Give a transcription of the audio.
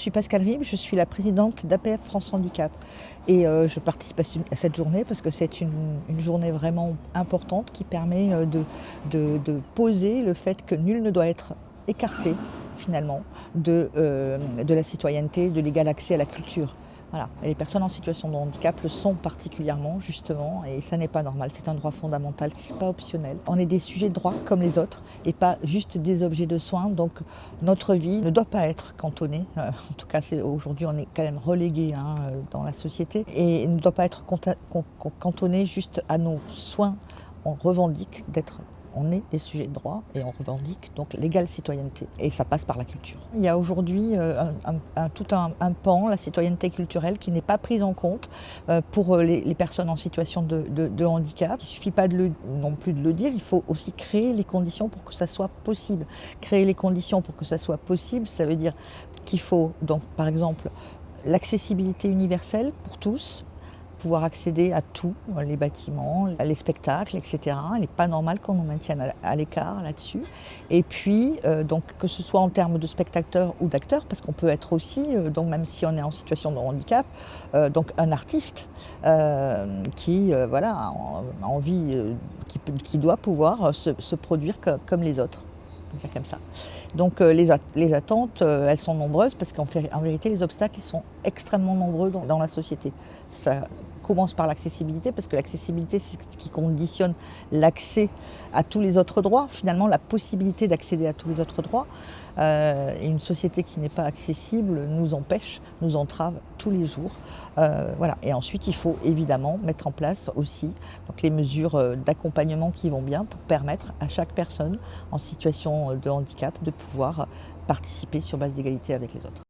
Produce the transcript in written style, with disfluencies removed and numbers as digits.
suis Pascale Ribes, je suis la présidente d'APF France Handicap et je participe à cette journée parce que c'est une journée vraiment importante qui permet de poser le fait que nul ne doit être écarté finalement de la citoyenneté, de l'égal accès à la culture. Voilà. Et les personnes en situation de handicap le sont particulièrement, justement, et ça n'est pas normal, c'est un droit fondamental, c'est pas optionnel. On est des sujets de droit comme les autres et pas juste des objets de soins, donc notre vie ne doit pas être cantonnée, en tout cas aujourd'hui on est quand même relégué dans la société, et ne doit pas être cantonnée juste à nos soins. On revendique on est des sujets de droit et on revendique donc l'égale citoyenneté. Et ça passe par la culture. Il y a aujourd'hui tout un pan, la citoyenneté culturelle, qui n'est pas prise en compte pour les personnes en situation de handicap. Il ne suffit pas non plus de le dire, il faut aussi créer les conditions pour que ça soit possible. Créer les conditions pour que ça soit possible, ça veut dire qu'il faut donc par exemple l'accessibilité universelle pour tous, pouvoir accéder à tous les bâtiments, les spectacles, etc. Il n'est pas normal qu'on nous maintienne à l'écart là-dessus. Et puis, donc, que ce soit en termes de spectateurs ou d'acteurs, parce qu'on peut être aussi, donc même si on est en situation de handicap, donc un artiste qui voilà, a envie, qui doit pouvoir se produire comme les autres. Dire comme ça. Donc les attentes, elles sont nombreuses parce qu'en vérité, les obstacles ils sont extrêmement nombreux dans la société. Ça commence par l'accessibilité, parce que l'accessibilité, c'est ce qui conditionne l'accès à tous les autres droits, finalement la possibilité d'accéder à tous les autres droits. Et une société qui n'est pas accessible nous empêche, nous entrave tous les jours. Voilà. Et ensuite, il faut évidemment mettre en place aussi donc, les mesures d'accompagnement qui vont bien pour permettre à chaque personne en situation de handicap de pouvoir participer sur base d'égalité avec les autres.